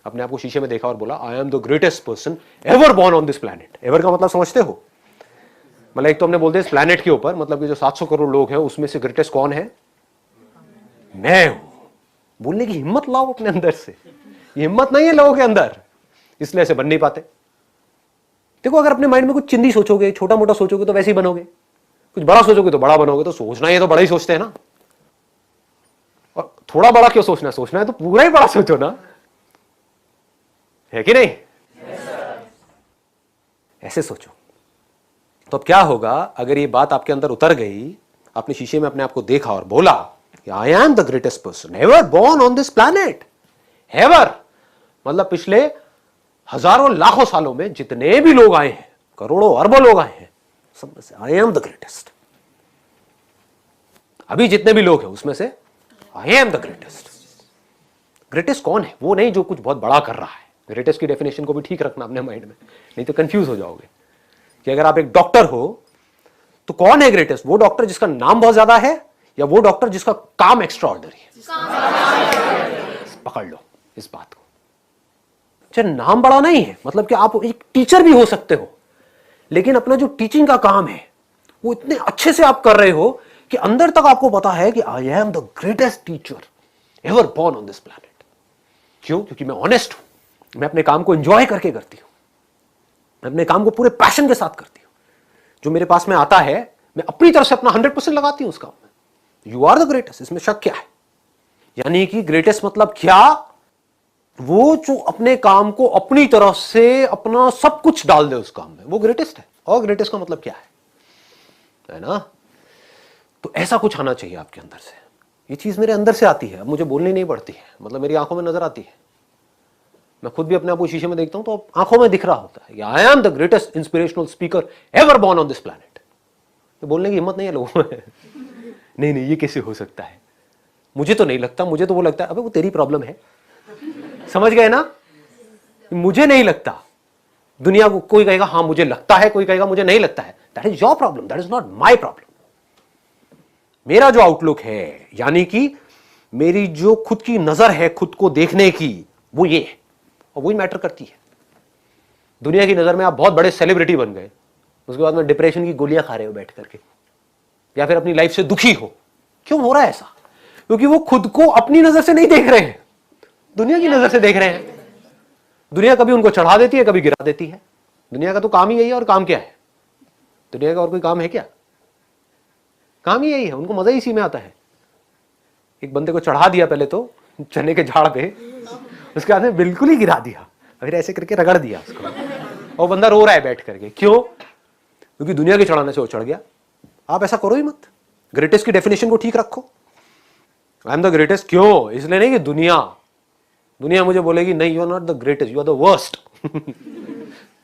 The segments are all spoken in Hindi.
अपने आप को शीशे में देखा और बोला आई am the greatest person ever born on this planet. Ever का मतलब समझते हो? मतलब एक तो हमने बोल दिया इस प्लैनेट के ऊपर, मतलब कि जो 700 करोड़ लोग हैं उसमें से ग्रेटेस्ट कौन है? मैं हूं। बोलने की हिम्मत लाओ अपने अंदर से। ये हिम्मत नहीं है लोगों के अंदर, इसलिए ऐसे बन नहीं पाते। देखो अगर अपने माइंड में कुछ चिंदी सोचोगे, छोटा मोटा सोचोगे तो वैसे ही बनोगे, कुछ बड़ा सोचोगे तो बड़ा बनोगे। तो सोचना ही है तो बड़ा ही सोचते हैं ना। और थोड़ा बड़ा क्यों सोचना है? सोचना है तो पूरा ही बड़ा सोचो ना, है कि नहीं? ऐसे सोचो। तो अब क्या होगा अगर ये बात आपके अंदर उतर गई, आपने शीशे में अपने आप को देखा और बोला आई am the greatest person ever born on this planet. Ever मतलब पिछले हजारों लाखों सालों में जितने भी लोग आए हैं, करोड़ों अरबों लोग आए हैं, सब में से आई एम द ग्रेटेस्ट। अभी जितने भी लोग हैं उसमें से आई एम द ग्रेटेस्ट। ग्रेटेस्ट कौन है? वो नहीं जो कुछ बहुत बड़ा कर रहा है। ग्रेटेस्ट की डेफिनेशन को भी ठीक रखना अपने माइंड में, नहीं तो कंफ्यूज हो जाओगे। कि अगर आप एक डॉक्टर हो तो कौन है ग्रेटेस्ट? वो डॉक्टर जिसका नाम बहुत ज्यादा है या वो डॉक्टर जिसका काम एक्स्ट्रा ऑर्डिनरी है? पकड़ लो इस बात को। चाहे नाम बड़ा नहीं है, मतलब कि आप एक टीचर भी हो सकते हो, लेकिन अपना जो टीचिंग का काम है वो इतने अच्छे से आप कर रहे हो कि अंदर तक आपको पता है कि आई am the greatest teacher ever born on this planet. क्यों? क्योंकि मैं ऑनेस्ट हूं, मैं अपने काम को एंजॉय करके करती हूं, मैं अपने काम को पूरे पैशन के साथ करती हूं। जो मेरे पास में आता है मैं अपनी तरफ से अपना 100% लगाती हूं उस काम में। यू आर द ग्रेटेस्ट, इसमें शक क्या है? यानी कि ग्रेटेस्ट मतलब क्या? वो जो अपने काम को अपनी तरफ से अपना सब कुछ डाल दे उस काम में, वो ग्रेटेस्ट है। और ग्रेटेस्ट का मतलब क्या है ना? तो ऐसा कुछ आना चाहिए आपके अंदर से। ये चीज मेरे अंदर से आती है, अब मुझे बोलनी नहीं पड़ती है, मतलब मेरी आंखों में नजर आती है। मैं खुद भी अपने आप को शीशे में देखता हूं तो आंखों में दिख रहा होता है आई am the greatest inspirational speaker ever born on this planet. तो बोलने की हिम्मत नहीं है लोगों में। नहीं नहीं, ये कैसे हो सकता है? मुझे तो नहीं लगता। मुझे तो वो लगता है अबे वो तेरी प्रॉब्लम है। समझ गए ना? मुझे नहीं लगता। दुनिया को कोई कहेगा हाँ मुझे लगता है, कोई कहेगा मुझे नहीं लगता है। That is your problem, that is not my problem. मेरा जो आउटलुक है, यानी कि मेरी जो खुद की नजर है खुद को देखने की, वो ये है और वही मैटर करती है। दुनिया की नजर में आप बहुत बड़े सेलिब्रिटी बन गए, उसके बाद में डिप्रेशन की गोलियां खा रहे हो बैठ करके, या फिर अपनी लाइफ से दुखी हो। क्यों हो रहा है ऐसा? क्योंकि वो खुद को अपनी नजर से नहीं देख रहे हैं, दुनिया की नजर से देख रहे हैं। दुनिया कभी उनको चढ़ा देती है, कभी गिरा देती है। दुनिया का तो काम ही यही है। और काम क्या है दुनिया का? और कोई काम है क्या? काम ही यही है। उनको मजा ही इसी में आता है। एक बंदे को चढ़ा दिया पहले तो चने के झाड़ पे, उसके बाद में बिल्कुल ही गिरा दिया, फिर ऐसे करके रगड़ दिया उसको, और बंदा रो रहा है बैठ करके। क्यों? क्योंकि दुनिया के चढ़ाने से वो चढ़ गया। आप ऐसा करो ही मत। ग्रेटेस्ट की डेफिनेशन को ठीक रखो। आई एम द ग्रेटेस्ट क्यों? इसलिए नहीं कि दुनिया मुझे बोलेगी नहीं, you are not the greatest, you are the worst.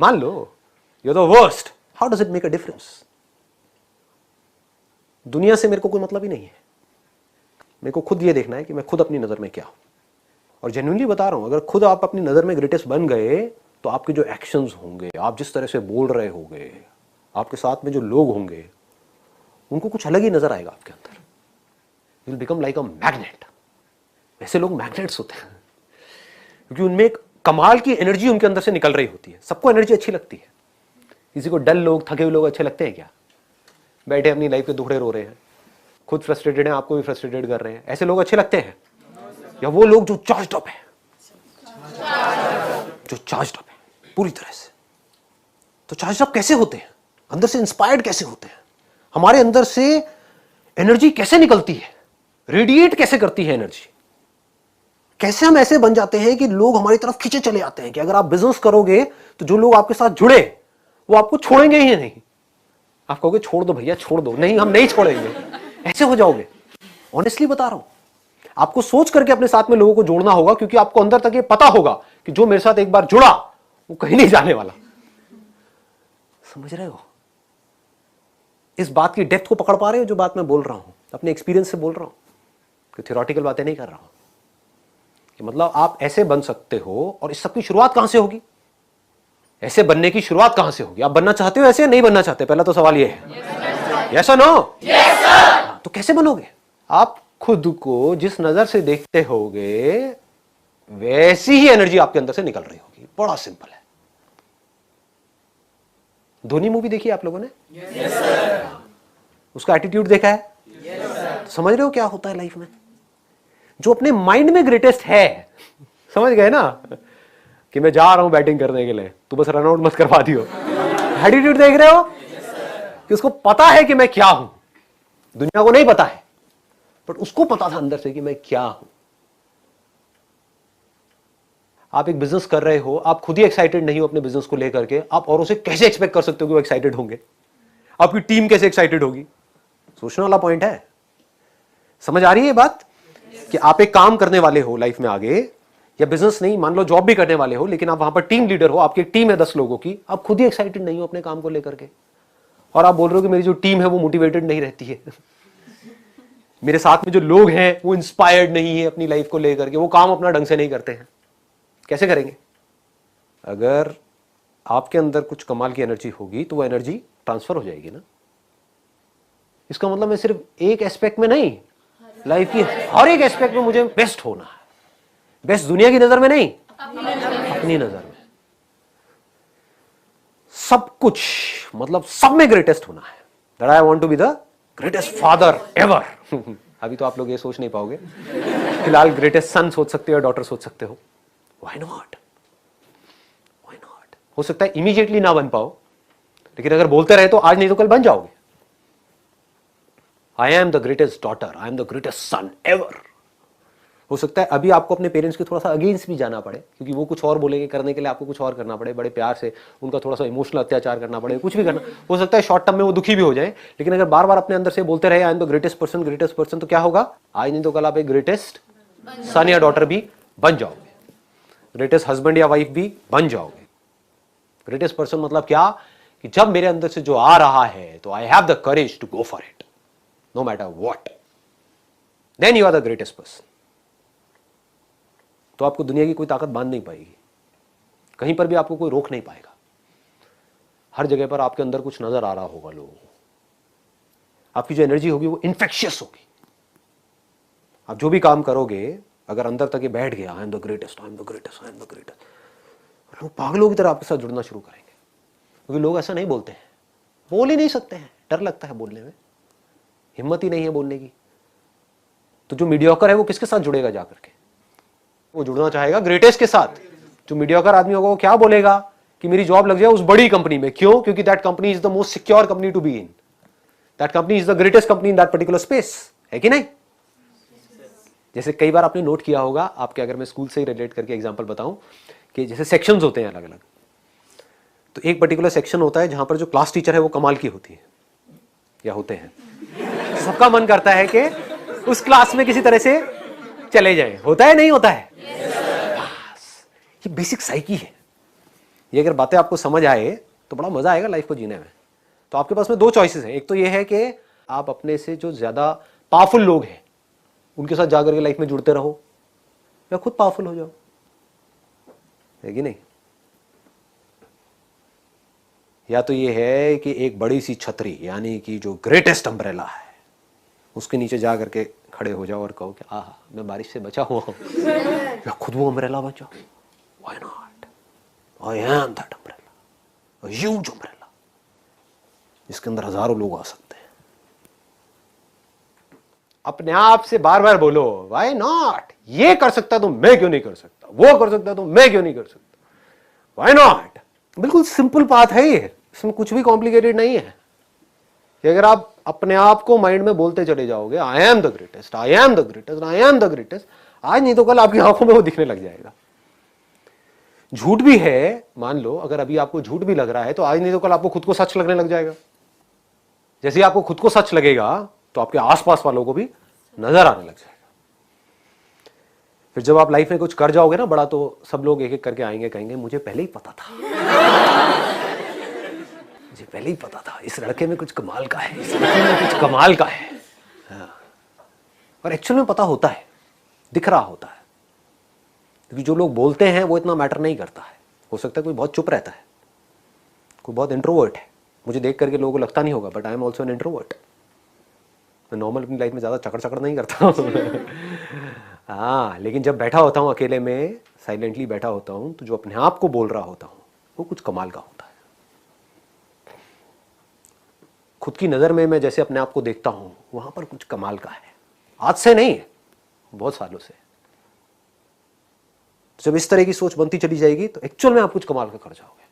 मान लो you are the worst, how does it make a difference? दुनिया से मेरे को कोई मतलब ही नहीं है। मेरे को खुद ये देखना है कि मैं खुद अपनी नजर में क्या हूं। और जेन्युइनली बता रहा हूं, अगर खुद आप अपनी नजर में ग्रेटेस्ट बन गए तो आपके जो एक्शंस होंगे, आप जिस तरह से बोल रहे होंगे, आपके साथ में जो लोग होंगे, उनको कुछ अलग ही नजर आएगा आपके अंदर। You will become like a magnet. ऐसे लोग मैग्नेट्स होते हैं क्योंकि उनमें एक कमाल की एनर्जी उनके अंदर से निकल रही होती है। सबको एनर्जी अच्छी लगती है। किसी को डल लोग, थके हुए लोग अच्छे लगते हैं क्या? बैठे अपनी लाइफ के दुखड़े रो रहे हैं, खुद फ्रस्ट्रेटेड हैं, आपको भी फ्रस्ट्रेटेड कर रहे हैं, ऐसे लोग अच्छे लगते हैं? या वो लोग जो चार्ज्ड अप है, जो चार्ज्ड अप है पूरी तरह से? तो चार्ज्ड अप कैसे होते हैं? अंदर से इंस्पायर्ड कैसे होते हैं? हमारे अंदर से एनर्जी कैसे निकलती है? रेडिएट कैसे करती है एनर्जी? कैसे हम ऐसे बन जाते हैं कि लोग हमारी तरफ खींचे चले आते हैं कि अगर आप बिजनेस करोगे तो जो लोग आपके साथ जुड़े वो आपको छोड़ेंगे ही नहीं। आप कहोगे छोड़ दो भैया, छोड़ दो। नहीं, हम नहीं छोड़ेंगे। ऐसे हो जाओगे। ऑनेस्टली बता रहा हूं, आपको सोच करके अपने साथ में लोगों को जोड़ना होगा, क्योंकि आपको अंदर तक ये पता होगा कि जो मेरे साथ एक बार जुड़ा वो कहीं नहीं जाने वाला। समझ रहे हो? इस बात की डेप्थ को पकड़ पा रहे हो? जो बात मैं बोल रहा हूं अपने एक्सपीरियंस से बोल रहा हूं, कि थियोरेटिकल बातें नहीं कर रहा हूं। कि मतलब आप ऐसे बन सकते हो। और इस सब की शुरुआत कहां से होगी? ऐसे बनने की शुरुआत कहां से होगी? आप बनना चाहते हो ऐसे, नहीं बनना चाहते? पहला तो सवाल ये है। यस और नो? Yes sir. तो कैसे बनोगे? आप खुद को जिस नजर से देखते होगे वैसी ही एनर्जी आपके अंदर से निकल रही होगी। बड़ा सिंपल है। धोनी मूवी देखी आप लोगों ने? yes, उसका एटीट्यूड देखा है? yes, समझ रहे हो क्या होता है लाइफ में? जो अपने माइंड में ग्रेटेस्ट है, समझ गए ना, कि मैं जा रहा हूं बैटिंग करने के लिए, तो बस रन आउट मत करवा दियो। एटीट्यूड देख रहे हो? yes, कि उसको पता है कि मैं क्या हूं, दुनिया को नहीं पता है, बट उसको पता था अंदर से कि मैं क्या हूं। आप एक बिजनेस कर रहे हो, आप खुद ही एक्साइटेड नहीं हो अपने बिजनेस को लेकर के, आप औरों से कैसे एक्सपेक्ट कर सकते हो कि वो एक्साइटेड होंगे? आपकी टीम कैसे एक्साइटेड होगी? सोचने वाला पॉइंट है। समझ आ रही है ये बात? कि आप एक काम करने वाले हो लाइफ में आगे, या बिजनेस नहीं, मान लो जॉब भी करने वाले हो, लेकिन आप वहां पर टीम लीडर हो, आपकी एक टीम है 10 लोगों की, आप खुद ही एक्साइटेड नहीं हो अपने काम को लेकर के, और आप बोल रहे हो कि मेरी जो टीम है वो मोटिवेटेड नहीं रहती है, मेरे साथ में जो लोग हैं वो इंस्पायर्ड नहीं है अपनी लाइफ को लेकर के, वो काम अपना ढंग से नहीं करते हैं। कैसे करेंगे? अगर आपके अंदर कुछ कमाल की एनर्जी होगी तो वो एनर्जी ट्रांसफर हो जाएगी ना। इसका मतलब मैं सिर्फ एक एस्पेक्ट में नहीं, लाइफ की हर एक एस्पेक्ट में मुझे बेस्ट होना है। बेस्ट दुनिया की नजर में नहीं, अपनी नजर में। सब कुछ, मतलब सब में ग्रेटेस्ट होना है। That I want to be the greatest father ever. अभी तो आप लोग ये सोच नहीं पाओगे, फिलहाल ग्रेटेस्ट सन सोच सकते हो, डॉटर सोच सकते हो। Why not? Why not? हो सकता है इमीडिएटली ना बन पाओ, लेकिन अगर बोलते रहे तो आज नहीं तो कल बन जाओगे। I am the greatest daughter, I am the greatest son ever. हो सकता है अभी आपको अपने पेरेंट्स के थोड़ा सा अगेंस्ट भी जाना पड़े, क्योंकि वो कुछ और बोलेंगे, करने के लिए आपको कुछ और करना पड़े, बड़े प्यार से उनका थोड़ा सा इमोशनल अत्याचार करना पड़े, कुछ भी करना हो सकता है। शॉर्ट टर्म में वो दुखी भी हो जाए, लेकिन अगर बार बार अपने अंदर से बोलते रहे आई एम द ग्रेटेस्ट पर्सन, तो क्या होगा? आज नहीं तो कल आप एक ग्रेटेस्ट सन या डॉटर भी बन जाओगे, ग्रेटेस्ट हस्बैंड या वाइफ भी बन जाओगे। ग्रेटेस्ट पर्सन मतलब क्या? कि जब मेरे अंदर से जो आ रहा है तो I have the courage to go for it, no matter what, then you are the greatest person. तो आपको दुनिया की कोई ताकत बांध नहीं पाएगी, कहीं पर भी आपको कोई रोक नहीं पाएगा। हर जगह पर आपके अंदर कुछ नजर आ रहा होगा लोगों को। आपकी जो एनर्जी होगी वो इन्फेक्शियस होगी। आप जो भी काम करोगे, अगर अंदर तक ये बैठ गया आई am the greatest, I am the greatest, I am the greatest, लोग पागलों की तरह आपके साथ जुड़ना शुरू करेंगे। क्योंकि लोग ऐसा नहीं बोलते हैं, बोल ही नहीं सकते हैं, डर लगता है बोलने में, हिम्मत ही नहीं है बोलने की। तो जो मीडियोकर है वो किसके साथ जुड़ेगा जाकर के? वो जुड़ना चाहेगा ग्रेटेस्ट के साथ। जो मीडियोकर आदमी होगा वो क्या बोलेगा? कि मेरी जॉब लग जाए उस बड़ी कंपनी में। क्यों? क्योंकि that company is the most secure company to be in, that company is the greatest company in that particular space, है कि नहीं? जैसे कई बार आपने नोट किया होगा, आपके अगर मैं स्कूल से ही रिलेट करके एग्जांपल बताऊं, कि जैसे सेक्शंस होते हैं अलग अलग, तो एक पर्टिकुलर सेक्शन होता है जहां पर जो क्लास टीचर है वो कमाल की होती है या होते हैं। सबका मन करता है कि उस क्लास में किसी तरह से चले जाए, होता है नहीं होता है? ये बेसिक साइकी है। ये अगर बातें आपको समझ आए तो बड़ा मजा आएगा लाइफ को जीने में। तो आपके पास में दो चॉइसेस हैं। एक तो ये है कि आप अपने से जो ज्यादा पावरफुल लोग हैं उनके साथ जाकर के लाइफ में जुड़ते रहो, या खुद पावरफुल हो जाओ, है कि नहीं? या तो ये है कि एक बड़ी सी छतरी, यानी कि जो ग्रेटेस्ट अम्ब्रेला है, उसके नीचे जा करके खड़े हो जाओ और कहो कि आहा मैं बारिश से बचा हुआ हूं, या खुद वो अम्ब्रेला बन जाओ। Why not? I am that umbrella, a huge umbrella, जिसके अंदर हजारों लोग आ सकते हैं। अपने आप से बार बार बोलो व्हाई नॉट? ये कर सकता तो मैं क्यों नहीं कर सकता, वो कर सकता तो मैं क्यों नहीं कर सकता, व्हाई नॉट? बिल्कुल सिंपल बात है ये, इसमें कुछ भी कॉम्प्लिकेटेड नहीं है। कि अगर आप अपने आप को माइंड में बोलते चले जाओगे I am the greatest, I am the greatest, I am the greatest, आज नहीं तो कल आपकी आंखों में वो दिखने लग जाएगा। झूठ भी है, मान लो अगर अभी आपको झूठ भी लग रहा है तो आज नहीं तो कल आपको खुद को सच लगने लग जाएगा। जैसे आपको खुद को सच लगेगा तो आपके आसपास वालों को भी नजर आने लग जाएगा। फिर जब आप लाइफ में कुछ कर जाओगे ना बड़ा, तो सब लोग एक एक करके आएंगे, कहेंगे मुझे पहले ही पता था, मुझे पहले ही पता था, इस लड़के में कुछ कमाल का है, इस लड़के में कुछ कमाल का है। हाँ। और एक्चुअल में पता होता है, दिख रहा होता है। क्योंकि जो लोग बोलते हैं वो इतना मैटर नहीं करता है। हो सकता है कोई बहुत चुप रहता है, कोई बहुत इंट्रोवर्ट है, मुझे देख करके लोगों को लगता नहीं होगा, but I am also an introvert. मैं नॉर्मल अपनी लाइफ में ज्यादा चकड़ चकड़ नहीं करता हूँ। हाँ, लेकिन जब बैठा होता हूं अकेले में, साइलेंटली बैठा होता हूं, तो जो अपने आप को बोल रहा होता हूं वो कुछ कमाल का होता है। खुद की नज़र में मैं जैसे अपने आप को देखता हूं वहां पर कुछ कमाल का है। आज से नहीं, बहुत सालों से। जब इस तरह की सोच बनती चली जाएगी तो एक्चुअल में आप कुछ कमाल का कर जाओगे।